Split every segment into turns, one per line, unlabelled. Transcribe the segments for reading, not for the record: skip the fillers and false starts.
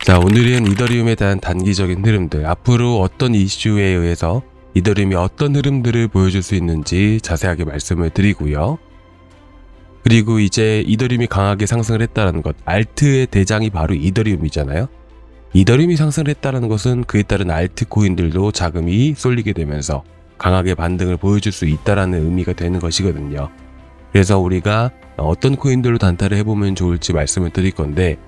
자, 오늘은 이더리움에 대한 단기적인 흐름들, 앞으로 어떤 이슈에 의해서 이더리움이 어떤 흐름들을 보여줄 수 있는지 자세하게 말씀을 드리고요. 그리고 이제 이더리움이 강하게 상승을 했다는 것, 알트의 대장이 바로 이더리움이잖아요. 이더리움이 상승을 했다는 것은 그에 따른 알트 코인들도 자금이 쏠리게 되면서 강하게 반등을 보여줄 수 있다는 의미가 되는 것이거든요. 그래서 우리가 어떤 코인들로 단타를 해보면 좋을지 말씀을 드릴 건데,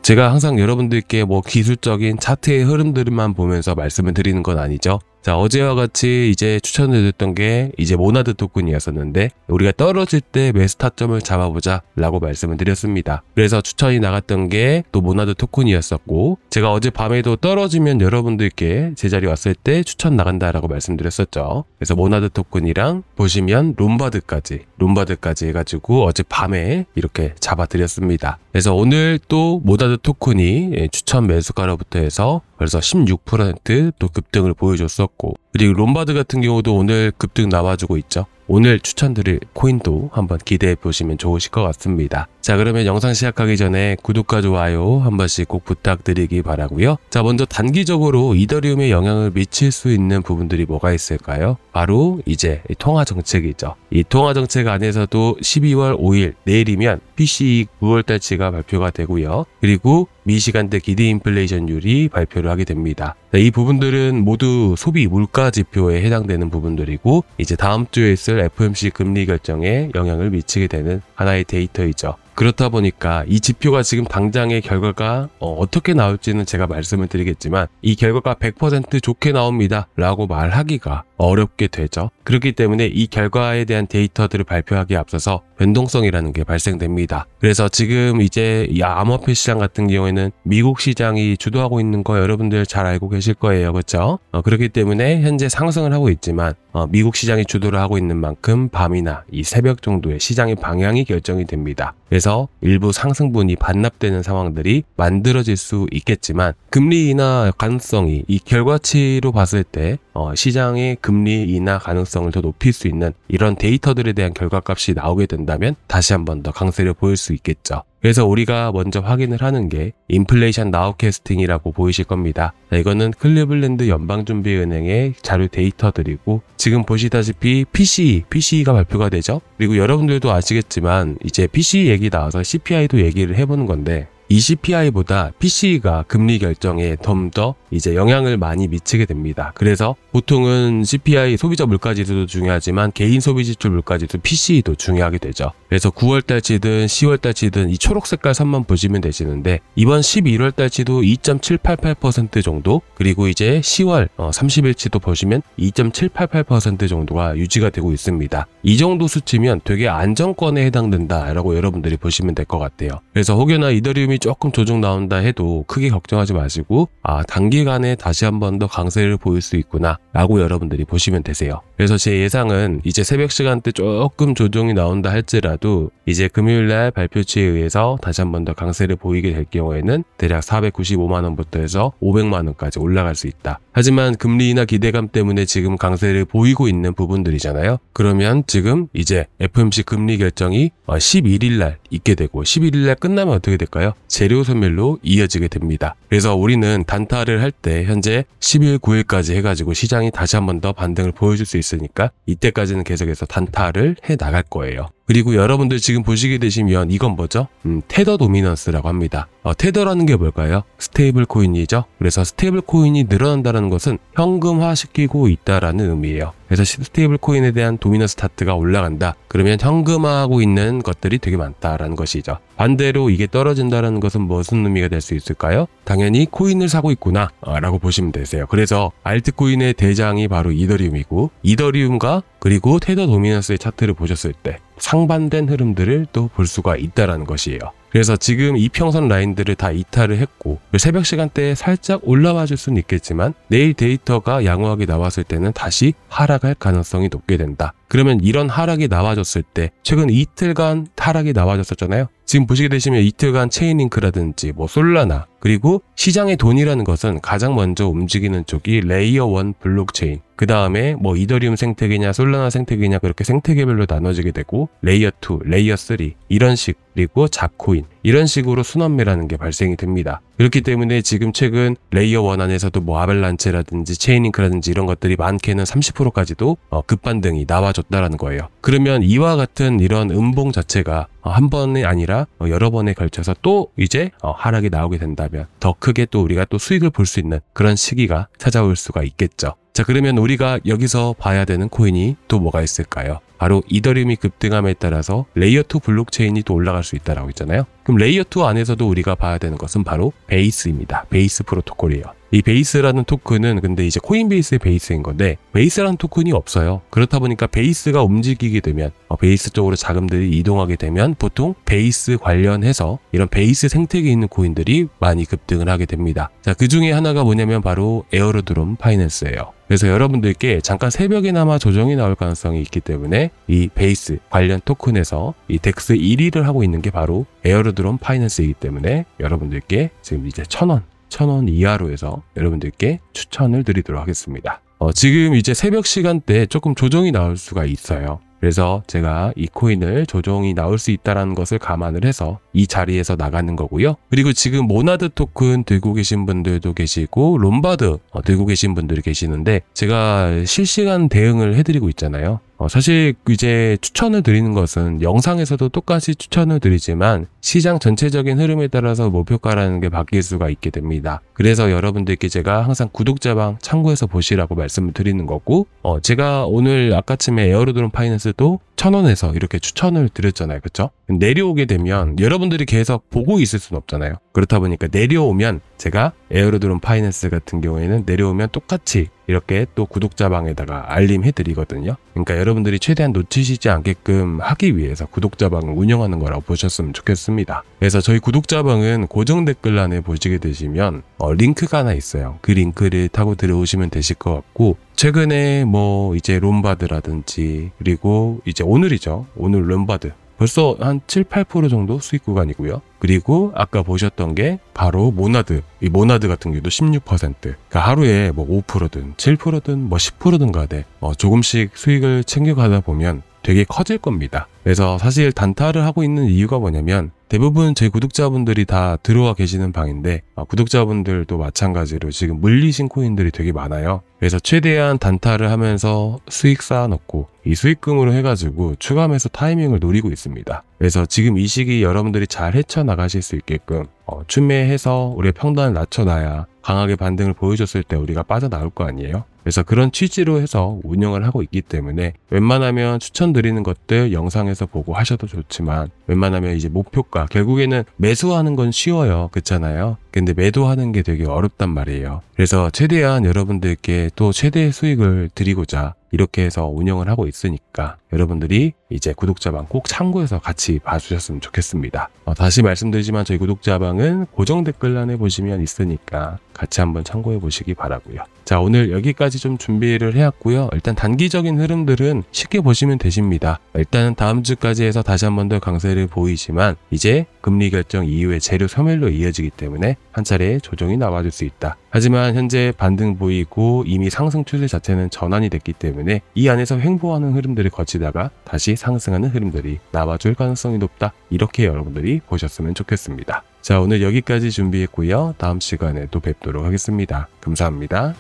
제가 항상 여러분들께 기술적인 차트의 흐름들만 보면서 말씀을 드리는 건 아니죠. 자, 어제와 같이 이제 추천을 드렸던 게 이제 모나드 토큰이었었는데, 우리가 떨어질 때 매수 타점을 잡아보자 라고 말씀을 드렸습니다. 그래서 추천이 나갔던 게 또 모나드 토큰이었었고, 제가 어제 밤에도 떨어지면 여러분들께 제자리 왔을 때 추천 나간다 라고 말씀드렸었죠. 그래서 모나드 토큰이랑 보시면 롬바드까지 해가지고 어제 밤에 이렇게 잡아드렸습니다. 그래서 오늘 또 모나드 토큰이 추천 매수가로부터 해서 벌써 16% 급등을 보여줬었고, 그리고 롬바드 같은 경우도 오늘 급등 나와주고 있죠. 오늘 추천드릴 코인도 한번 기대해 보시면 좋으실 것 같습니다. 자, 그러면 영상 시작하기 전에 구독과 좋아요 한 번씩 꼭 부탁드리기 바라고요. 자, 먼저 단기적으로 이더리움에 영향을 미칠 수 있는 부분들이 뭐가 있을까요? 바로 이제 통화 정책이죠. 이 통화 정책 안에서도 12월 5일 내일이면 PCE 9월달치가 발표가 되고요. 그리고 미시간대 기대 인플레이션율이 발표를 하게 됩니다. 자, 이 부분들은 모두 소비 물가 지표에 해당되는 부분들이고, 이제 다음 주에 있을 FOMC 금리 결정에 영향을 미치게 되는 하나의 데이터이죠. 그렇다 보니까 이 지표가 지금 당장의 결과가 어떻게 나올지는 제가 말씀을 드리겠지만, 이 결과가 100% 좋게 나옵니다 라고 말하기가 어렵게 되죠. 그렇기 때문에 이 결과에 대한 데이터들을 발표하기에 앞서서 변동성이라는 게 발생됩니다. 그래서 지금 이제 이 암호화폐 시장 같은 경우에는 미국 시장이 주도하고 있는 거 여러분들 잘 알고 계실 거예요. 그렇죠? 그렇기 때문에 현재 상승을 하고 있지만 미국 시장이 주도를 하고 있는 만큼 밤이나 이 새벽 정도에 시장의 방향이 결정이 됩니다. 그래서 일부 상승분이 반납되는 상황들이 만들어질 수 있겠지만, 금리 인하 가능성이 이 결과치로 봤을 때 시장의 금리 인하 가능성을 더 높일 수 있는 이런 데이터들에 대한 결과값이 나오게 된다면 다시 한 번 더 강세를 보일 수 있겠죠. 그래서 우리가 먼저 확인을 하는 게 인플레이션 나우캐스팅이라고 보이실 겁니다. 자, 이거는 클리블랜드 연방준비은행의 자료 데이터들이고, 지금 보시다시피 PCE가 발표가 되죠. 그리고 여러분들도 아시겠지만 이제 PCE 얘기 나와서 CPI도 얘기를 해보는 건데, 이 CPI보다 PCE가 금리 결정에 좀 더 이제 영향을 많이 미치게 됩니다. 그래서 보통은 CPI 소비자 물가지수도 중요하지만 개인 소비지출 물가지수 PCE도 중요하게 되죠. 그래서 9월달치든 10월달치든 이 초록 색깔 선만 보시면 되시는데, 이번 11월달치도 2.788% 정도, 그리고 이제 10월 30일치도 보시면 2.788% 정도가 유지가 되고 있습니다. 이 정도 수치면 되게 안정권에 해당된다라고 여러분들이 보시면 될 것 같아요. 그래서 혹여나 이더리움이 조금 조정 나온다 해도 크게 걱정하지 마시고, 단기간에 다시 한 번 더 강세를 보일 수 있구나 라고 여러분들이 보시면 되세요. 그래서 제 예상은 이제 새벽 시간대 조금 조정이 나온다 할지라도 이제 금요일날 발표치에 의해서 다시 한 번 더 강세를 보이게 될 경우에는 대략 495만원부터 해서 500만원까지 올라갈 수 있다. 하지만 금리 인하 기대감 때문에 지금 강세를 보이고 있는 부분들이잖아요. 그러면 지금 이제 FOMC 금리 결정이 11일날 있게 되고, 11일날 끝나면 어떻게 될까요? 재료 소멸로 이어지게 됩니다. 그래서 우리는 단타를 할 때 현재 10일, 9일까지 해가지고 시장이 다시 한 번 더 반등을 보여줄 수 있으니까 이때까지는 계속해서 단타를 해 나갈 거예요. 그리고 여러분들 지금 보시게 되시면 이건 뭐죠? 테더 도미넌스라고 합니다. 테더라는 게 뭘까요? 스테이블 코인이죠. 그래서 스테이블 코인이 늘어난다는 것은 현금화시키고 있다라는 의미예요. 그래서 스테이블 코인에 대한 도미넌스 스타트가 올라간다. 그러면 현금화하고 있는 것들이 되게 많다라는 것이죠. 반대로 이게 떨어진다는 것은 무슨 의미가 될 수 있을까요? 당연히 코인을 사고 있구나 라고 보시면 되세요. 그래서 알트코인의 대장이 바로 이더리움이고, 이더리움과 그리고 테더 도미넌스의 차트를 보셨을 때 상반된 흐름들을 또 볼 수가 있다라는 것이에요. 그래서 지금 이평선 라인들을 다 이탈을 했고, 새벽 시간대에 살짝 올라와 줄 수는 있겠지만 내일 데이터가 양호하게 나왔을 때는 다시 하락할 가능성이 높게 된다. 그러면 이런 하락이 나와줬을 때, 최근 이틀간 하락이 나와줬었잖아요. 지금 보시게 되시면 이틀간 체인링크라든지 솔라나, 그리고 시장의 돈이라는 것은 가장 먼저 움직이는 쪽이 레이어 1 블록체인, 그 다음에 이더리움 생태계냐 솔라나 생태계냐, 그렇게 생태계별로 나눠지게 되고, 레이어 2, 레이어 3 이런 식, 그리고 자코인, 코인 이런 식으로 순환매라는 게 발생이 됩니다. 그렇기 때문에 지금 최근 레이어 1 안에서도 뭐 아벨란체라든지 체인링크라든지 이런 것들이 많게는 30%까지도 급반등이 나와줬다라는 거예요. 그러면 이와 같은 이런 음봉 자체가 한 번이 아니라 여러 번에 걸쳐서 또 이제 하락이 나오게 된다면 더 크게 또 우리가 또 수익을 볼 수 있는 그런 시기가 찾아올 수가 있겠죠. 자, 그러면 우리가 여기서 봐야 되는 코인이 또 뭐가 있을까요? 바로 이더리움이 급등함에 따라서 레이어 2 블록체인이 또 올라갈 수 있다라고 했잖아요. 그럼 레이어 2 안에서도 우리가 봐야 되는 것은 바로 베이스입니다. 베이스 프로토콜이에요. 이 베이스라는 토큰은 근데 이제 코인베이스의 베이스인 건데 베이스라는 토큰이 없어요. 그렇다 보니까 베이스가 움직이게 되면 베이스 쪽으로 자금들이 이동하게 되면 보통 베이스 관련해서 이런 베이스 생태계에 있는 코인들이 많이 급등을 하게 됩니다. 자, 그 중에 하나가 뭐냐면 바로 에어로드롬 파이낸스예요. 그래서 여러분들께 잠깐 새벽에나마 조정이 나올 가능성이 있기 때문에 이 베이스 관련 토큰에서 이 덱스 1위를 하고 있는 게 바로 에어로드롬 파이낸스이기 때문에 여러분들께 지금 이제 1,000원 이하로 해서 여러분들께 추천을 드리도록 하겠습니다. 지금 이제 새벽 시간대에 조금 조정이 나올 수가 있어요. 그래서 제가 이 코인을 조정이 나올 수 있다는 것을 감안을 해서 이 자리에서 나가는 거고요. 그리고 지금 모나드 토큰 들고 계신 분들도 계시고 롬바드 들고 계신 분들이 계시는데 제가 실시간 대응을 해드리고 있잖아요. 사실 이제 추천을 드리는 것은 영상에서도 똑같이 추천을 드리지만 시장 전체적인 흐름에 따라서 목표가라는 게 바뀔 수가 있게 됩니다. 그래서 여러분들께 제가 항상 구독자방 참고해서 보시라고 말씀을 드리는 거고 제가 오늘 아까쯤에 에어로드롬 파이낸스도 1,000원에서 이렇게 추천을 드렸잖아요. 그렇죠? 내려오게 되면 여러분들이 계속 보고 있을 수는 없잖아요. 그렇다 보니까 내려오면 제가 에어로드롬 파이낸스 같은 경우에는 내려오면 똑같이 이렇게 또 구독자방에다가 알림해 드리거든요. 그러니까 여러분들이 최대한 놓치시지 않게끔 하기 위해서 구독자방을 운영하는 거라고 보셨으면 좋겠습니다. 그래서 저희 구독자방은 고정 댓글란에 보시게 되시면 링크가 하나 있어요. 그 링크를 타고 들어오시면 되실 것 같고 최근에 뭐 이제 롬바드라든지 그리고 이제 오늘이죠. 오늘 롬바드 벌써 한 7, 8% 정도 수익 구간이고요. 그리고 아까 보셨던 게 바로 모나드. 이 모나드 같은 경우도 16%. 그러니까 하루에 뭐 5%든 7%든 뭐 10%든 간에 조금씩 수익을 챙겨가다 보면 되게 커질 겁니다. 그래서 사실 단타를 하고 있는 이유가 뭐냐면 대부분 제 구독자분들이 다 들어와 계시는 방인데 구독자분들도 마찬가지로 지금 물리신 코인들이 되게 많아요. 그래서 최대한 단타를 하면서 수익 쌓아놓고 이 수익금으로 해가지고 추가 매수 타이밍을 노리고 있습니다. 그래서 지금 이 시기 여러분들이 잘 헤쳐나가실 수 있게끔 춘매해서 우리의 평단을 낮춰놔야 강하게 반등을 보여줬을 때 우리가 빠져나올 거 아니에요. 그래서 그런 취지로 해서 운영을 하고 있기 때문에 웬만하면 추천드리는 것들 영상에서 보고 하셔도 좋지만 웬만하면 이제 목표가 결국에는 매수하는 건 쉬워요. 그렇잖아요. 근데 매도하는 게 되게 어렵단 말이에요. 그래서 최대한 여러분들께 또 최대의 수익을 드리고자 이렇게 해서 운영을 하고 있으니까 여러분들이 이제 구독자방 꼭 참고해서 같이 봐주셨으면 좋겠습니다. 다시 말씀드리지만 저희 구독자방은 고정 댓글란에 보시면 있으니까 같이 한번 참고해 보시기 바라고요. 자, 오늘 여기까지 좀 준비를 해왔고요. 일단 단기적인 흐름들은 쉽게 보시면 되십니다. 일단은 다음 주까지 해서 다시 한 번 더 강세를 보이지만 이제 금리 결정 이후에 재료 소멸로 이어지기 때문에 한 차례 조정이 나와줄 수 있다. 하지만 현재 반등 보이고 이미 상승 추세 자체는 전환이 됐기 때문에 이 안에서 횡보하는 흐름들을 거치다가 다시 상승하는 흐름들이 나와줄 가능성이 높다. 이렇게 여러분들이 보셨으면 좋겠습니다. 자, 오늘 여기까지 준비했고요. 다음 시간에 또 뵙도록 하겠습니다. 감사합니다.